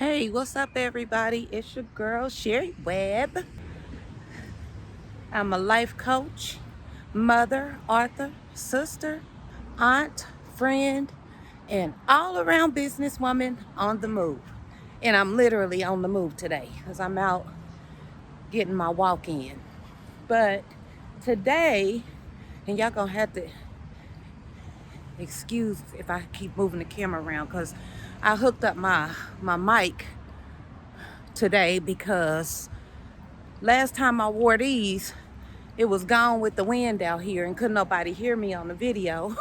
Hey, what's up, everybody? It's your girl, Sherry Webb. I'm a life coach, mother, author, sister, aunt, friend, and all around businesswoman on the move. And I'm literally on the move today because I'm out getting my walk in. But today, and y'all gonna have to excuse if I keep moving the camera around because I hooked up my mic today because last time I wore these, it was gone with the wind out here and couldn't nobody hear me on the video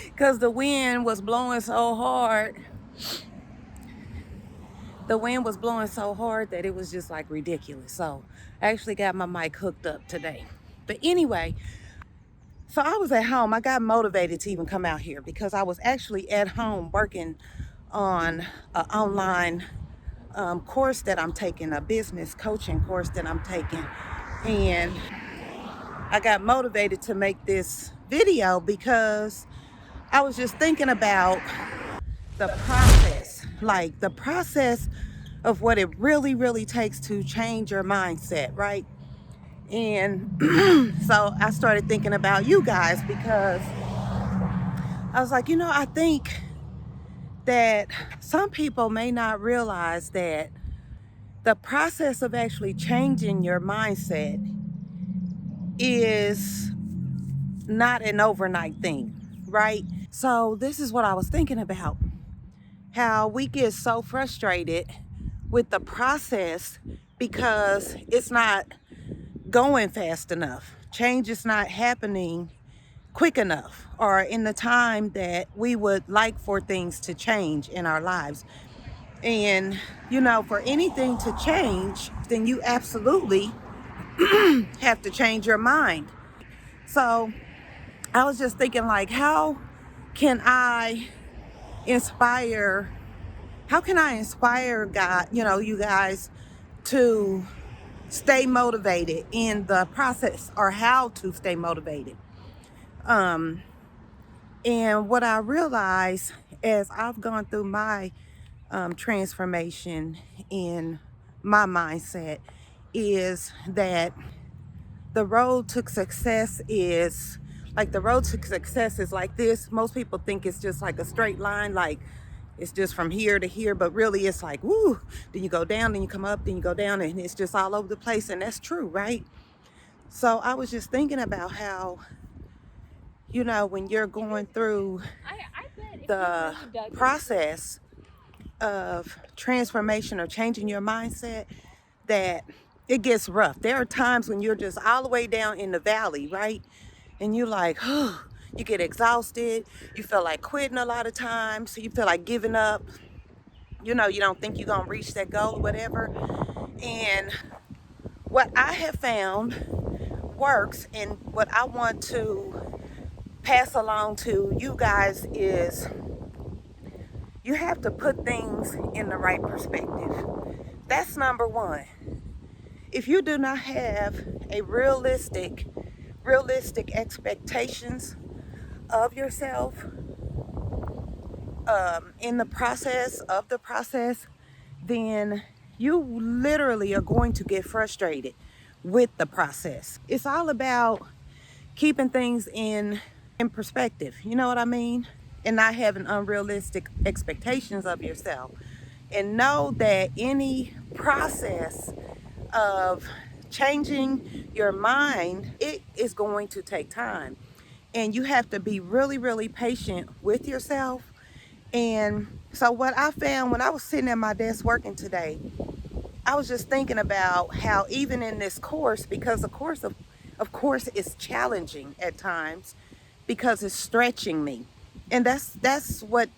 because the wind was blowing so hard. The wind was blowing so hard that it was just like ridiculous. So I actually got my mic hooked up today. But anyway, so I was at home. I got motivated to even come out here because I was actually at home working on an online course that I'm taking, a business coaching course that I'm taking. And I got motivated to make this video because I was just thinking about the process, like the process of what it really takes to change your mindset, right? And so I started thinking about you guys because I was like, I think that some people may not realize that the process of actually changing your mindset is not an overnight thing, right? So this is what I was thinking about. How we get so frustrated with the process because it's not going fast enough. Change is not happening quick enough or in the time that we would like for things to change in our lives. And, for anything to change, then you absolutely have to change your mind. So I was just thinking, like, can I inspire how can I inspire God, you guys, to stay motivated in the process, or how to stay motivated? And what I realized as I've gone through my transformation in my mindset is that the road to success is like this. Most people think it's just like a straight line, like it's just from here to here, but really it's like, woo, then you go down, then you come up, then you go down, and it's just all over the place. And that's true, right? So I was just thinking about how, when you're going through the process of transformation or changing your mindset, that it gets rough. There are times when you're just all the way down in the valley, right? And you're like, oh, you get exhausted. You feel like quitting a lot of times. So you feel like giving up. You don't think you're going to reach that goal or whatever. And what I have found works, and what I want to pass along to you guys, is you have to put things in the right perspective. That's number one. If you do not have a realistic expectations of yourself in the process of the process, then you literally are going to get frustrated with the process. It's all about keeping things in perspective. You know what I mean? And not having unrealistic expectations of yourself. And know that any process of changing your mind, it is going to take time. And you have to be really patient with yourself. And so what I found when I was sitting at my desk working today, I was just thinking about how even in this course, because the course of course is challenging at times because it's stretching me. And that's what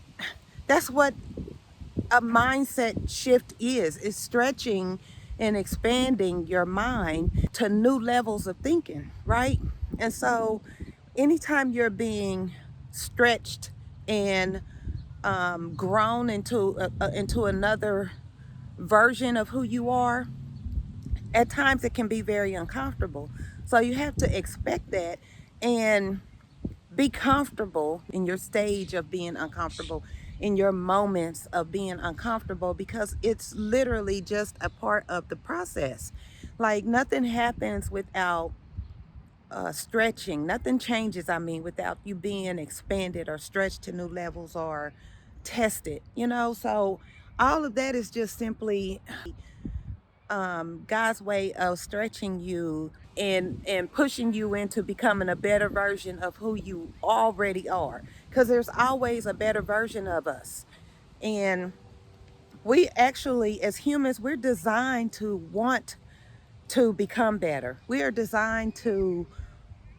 a mindset shift is stretching and expanding your mind to new levels of thinking, right? And so anytime you're being stretched and grown into another version of who you are, at times it can be very uncomfortable. So you have to expect that and be comfortable in your stage of being uncomfortable, in your moments of being uncomfortable, because it's literally just a part of the process. Like nothing happens without stretching. Nothing changes, I mean, without you being expanded or stretched to new levels or tested, you know? So all of that is just simply God's way of stretching you and pushing you into becoming a better version of who you already are. Because there's always a better version of us. And we actually, as humans, we're designed to want to become better. We are designed to,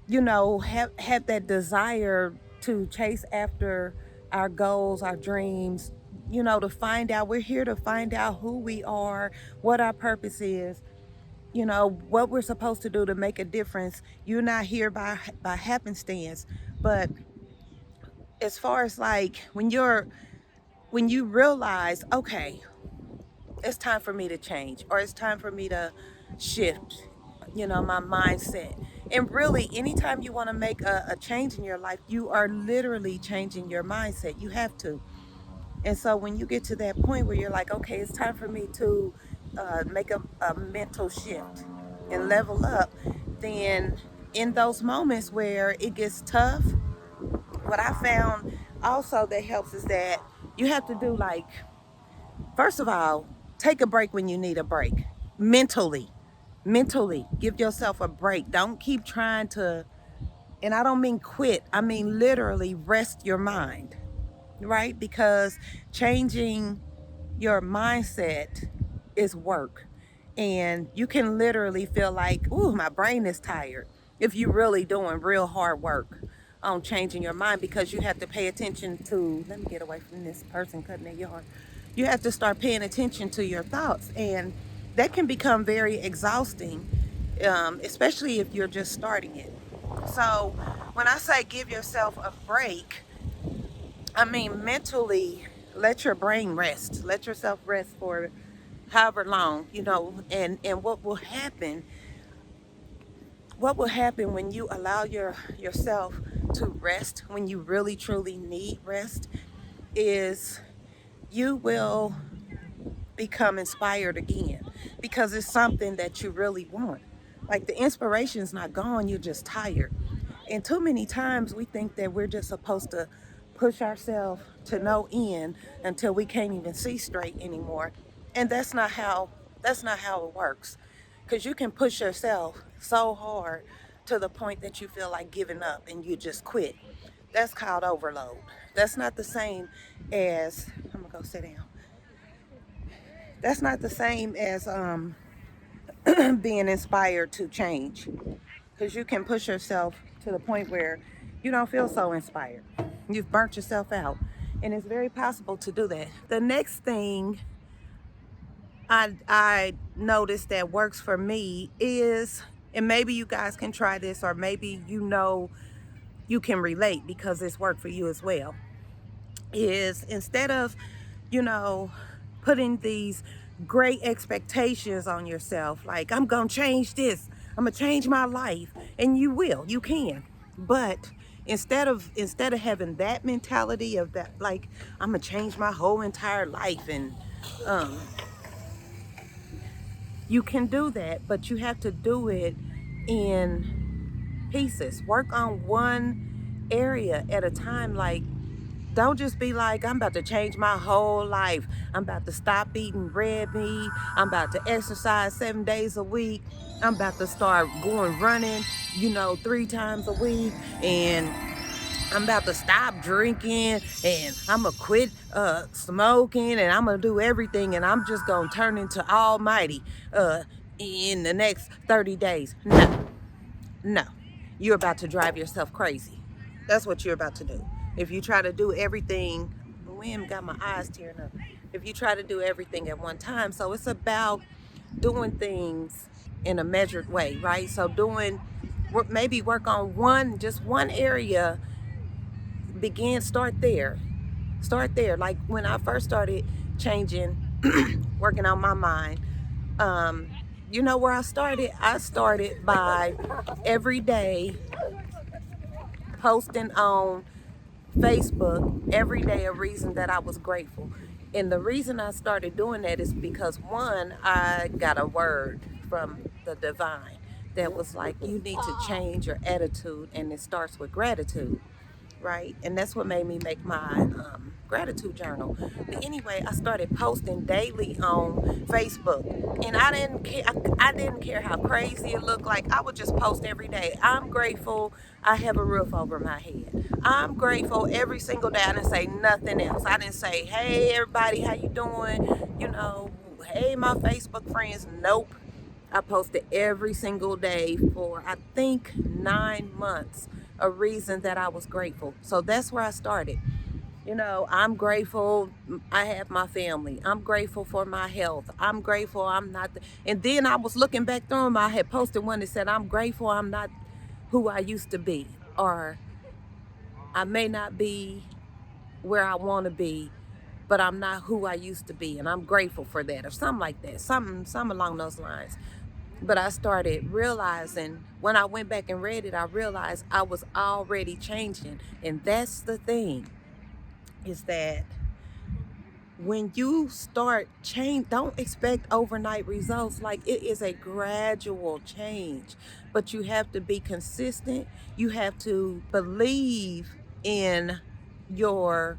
you know, have that desire to chase after our goals, our dreams, you know, to find out. We're here to find out who we are, what our purpose is, you know, what we're supposed to do to make a difference. You're not here by happenstance. But as far as like when you realize, okay, it's time for me to change, or it's time for me to shift, you know, my mindset. And really, anytime you want to make a change in your life, you are literally changing your mindset. You have to. And so when you get to that point where you're like, okay, it's time for me to make a mental shift and level up, then in those moments where it gets tough, what I found also that helps is that you have to do like, first of all, take a break when you need a break. Mentally. Mentally. Give yourself a break. Don't keep trying to, and I don't mean quit, I mean literally rest your mind, right? Because changing your mindset is work. And you can literally feel like, ooh, my brain is tired, if you're really doing real hard work on changing your mind, because you have to pay attention to, let me get away from this person cutting their yard. You have to start paying attention to your thoughts, and that can become very exhausting, especially if you're just starting it. So when I say give yourself a break, I mean mentally let your brain rest. Let yourself rest for however long, you know, and what will happen when you allow yourself to rest, when you really truly need rest, is you will become inspired again, because it's something that you really want. Like the inspiration's not gone, you're just tired. And too many times we think that we're just supposed to push ourselves to no end until we can't even see straight anymore. And that's not how it works. Cuz you can push yourself so hard to the point that you feel like giving up and you just quit. That's called overload. That's not the same as, I'm going to go sit down. That's not the same as being inspired to change, because you can push yourself to the point where you don't feel so inspired. You've burnt yourself out, and it's very possible to do that. The next thing I noticed that works for me is, and maybe you guys can try this, or maybe you know you can relate because it's worked for you as well, is instead of, you know, putting these great expectations on yourself, like I'm gonna change this, I'm gonna change my life, and you can. But instead of having that mentality of that, like I'm gonna change my whole entire life, and um, you can do that, but you have to do it in pieces. Work on one area at a time. Like, don't just be like, I'm about to change my whole life. I'm about to stop eating red meat. I'm about to exercise 7 days a week. I'm about to start going running, you know, 3 times a week. And I'm about to stop drinking, and I'm going to quit smoking, and I'm going to do everything. And I'm just going to turn into Almighty in the next 30 days. No. No, you're about to drive yourself crazy. That's what you're about to do. If you try to do everything, the wind got my eyes tearing up. If you try to do everything at one time, so it's about doing things in a measured way, right? So maybe work on just one area. Start there. Like when I first started changing, working on my mind, um, you know where I started? I started by every day posting on Facebook every day a reason that I was grateful. And the reason I started doing that is because one, I got a word from the divine that was like, you need to change your attitude, and it starts with gratitude, right? And that's what made me make my gratitude journal. But anyway, I started posting daily on Facebook, and I didn't care. I didn't care how crazy it looked. Like, I would just post every day. I'm grateful I have a roof over my head. I'm grateful every single day. I didn't say nothing else. I didn't say, hey everybody, how you doing? Hey my Facebook friends. Nope. I posted every single day for, I think, 9 months, a reason that I was grateful. So that's where I started. I'm grateful I have my family. I'm grateful for my health. I'm grateful I'm not. And then I was looking back through them. I had posted one that said, I'm grateful I'm not who I used to be. Or I may not be where I want to be, but I'm not who I used to be. And I'm grateful for that. Or something like that. Something along those lines. But I started realizing, when I went back and read it, I realized I was already changing. And that's the thing, is that when you start change, don't expect overnight results. Like, it is a gradual change, but you have to be consistent. You have to believe in your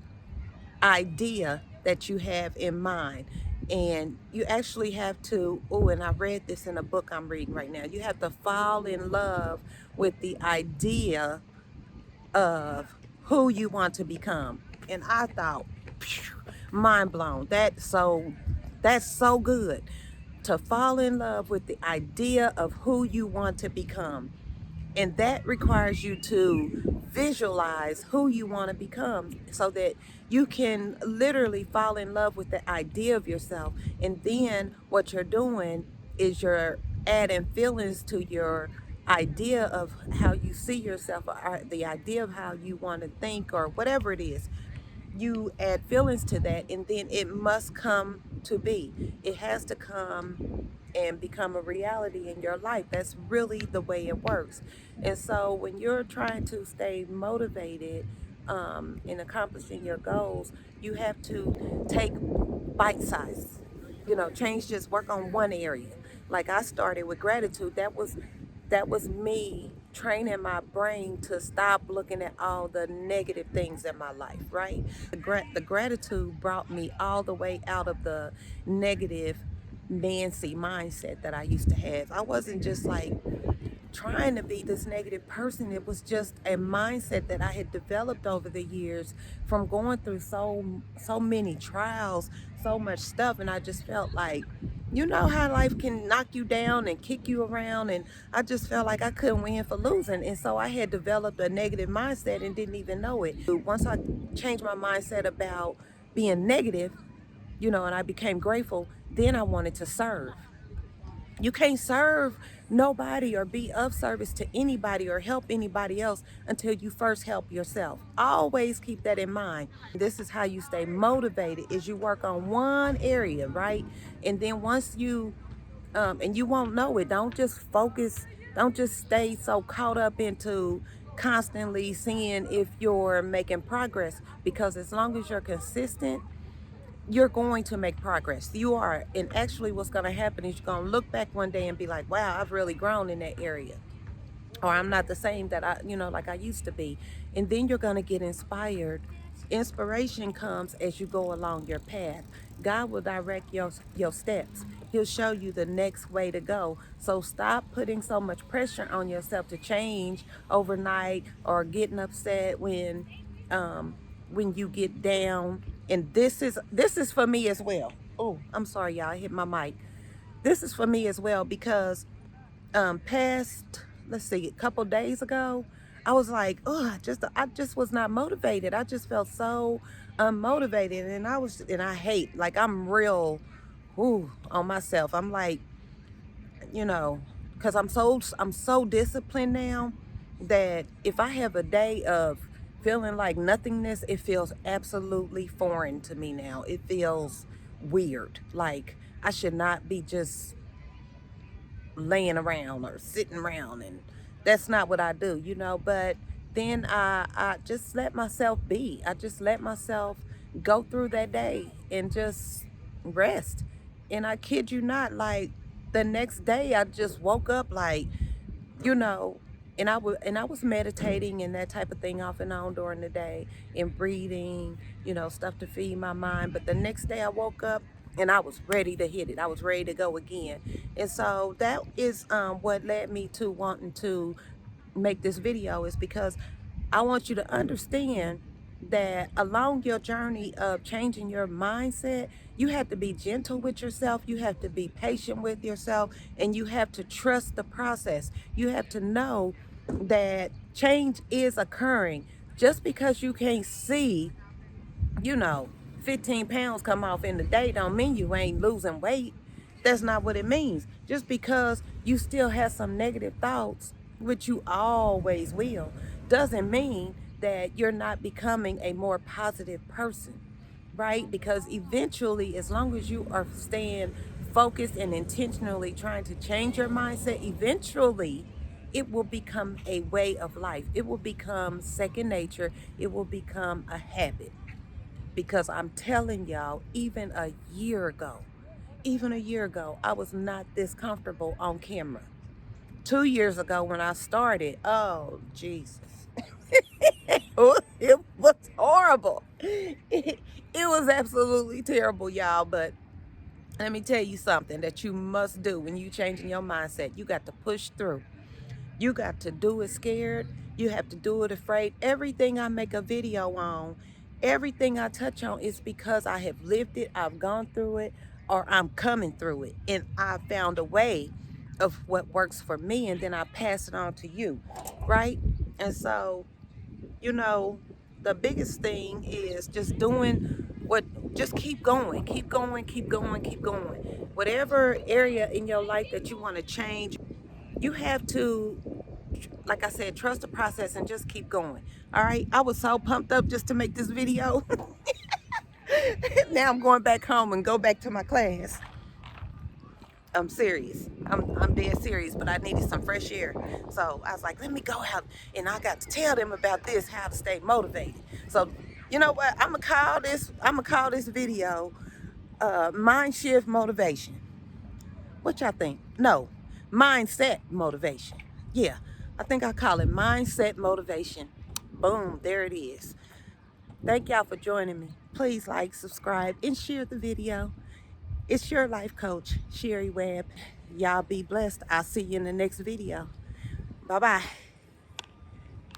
idea that you have in mind, and you actually have to, oh, and I read this in a book I'm reading right now, you have to fall in love with the idea of who you want to become. And I thought, phew, mind blown. That's so good, to fall in love with the idea of who you want to become. And that requires you to visualize who you want to become, so that you can literally fall in love with the idea of yourself. And then what you're doing is you're adding feelings to your idea of how you see yourself, or the idea of how you want to think, or whatever it is. You add feelings to that, and then it must come to be. It has to come and become a reality in your life. That's really the way it works. And so when you're trying to stay motivated in accomplishing your goals, you have to take bite size. Change, just work on one area. Like, I started with gratitude. That was me training my brain to stop looking at all the negative things in my life, right? The gratitude brought me all the way out of the negative Nancy mindset that I used to have. I wasn't just like trying to be this negative person. It was just a mindset that I had developed over the years from going through so many trials, so much stuff. And I just felt like, how life can knock you down and kick you around, and I just felt like I couldn't win for losing. And so I had developed a negative mindset and didn't even know it. Once I changed my mindset about being negative, and I became grateful, then I wanted to serve. You can't serve nobody or be of service to anybody or help anybody else until you first help yourself. Always keep that in mind. This is how you stay motivated, is you work on one area, right? And then once you and you won't know it, don't just focus, don't just stay so caught up into constantly seeing if you're making progress, because as long as you're consistent, you're going to make progress. You are. And actually what's going to happen is you're going to look back one day and be like, wow, I've really grown in that area. Or I'm not the same that like I used to be. And then you're going to get inspired. Inspiration comes as you go along your path. God will direct your steps. He'll show you the next way to go. So stop putting so much pressure on yourself to change overnight, or getting upset when you get down. And this is for me as well. Oh, I'm sorry, y'all, I hit my mic. This is for me as well, because past, let's see, a couple days ago, I was like, oh, I just was not motivated. I just felt so unmotivated. And I hate, like, I'm real on myself. I'm like, because I'm so disciplined now, that if I have a day of feeling like nothingness, it feels absolutely foreign to me now. It feels weird. Like, I should not be just laying around or sitting around, and that's not what I do. But then I just let myself be. I just let myself go through that day and just rest. And I kid you not, like the next day I just woke up like, you know, and I was meditating and that type of thing off and on during the day and breathing, stuff to feed my mind. But the next day I woke up and I was ready to hit it. I was ready to go again. And so that is what led me to wanting to make this video, is because I want you to understand that along your journey of changing your mindset, you have to be gentle with yourself, you have to be patient with yourself, and you have to trust the process. You have to know that change is occurring. Just because you can't see, you know, 15 pounds come off in the day don't mean you ain't losing weight. That's not what it means. Just because you still have some negative thoughts, which you always will, doesn't mean that you're not becoming a more positive person, right? Because eventually, as long as you are staying focused and intentionally trying to change your mindset, eventually it will become a way of life. It will become second nature. It will become a habit. Because I'm telling y'all, even a year ago, I was not this comfortable on camera. 2 years ago when I started, oh, Jesus. It was horrible. It was absolutely terrible, y'all. But let me tell you something that you must do when you changing your mindset. You got to push through. You got to do it scared. You have to do it afraid. Everything I make a video on, everything I touch on is because I have lived it, I've gone through it, or I'm coming through it. And I found a way of what works for me, and then I pass it on to you, right? And so, you know, the biggest thing is just doing just keep going, keep going, keep going, keep going. Whatever area in your life that you want to change, you have to, like I said, trust the process and just keep going. All right. I was so pumped up just to make this video. Now I'm going back home and go back to my class. I'm serious. I'm dead serious, but I needed some fresh air. So I was like, let me go out and I got to tell them about this, how to stay motivated. So you know what? I'm gonna call this video Mind Shift Motivation. What y'all think? No, mindset motivation. Yeah, I think I call it mindset motivation. Boom, there it is. Thank y'all for joining me. Please like, subscribe, and share the video. It's your life coach, Sherry Webb. Y'all be blessed. I'll see you in the next video. Bye-bye.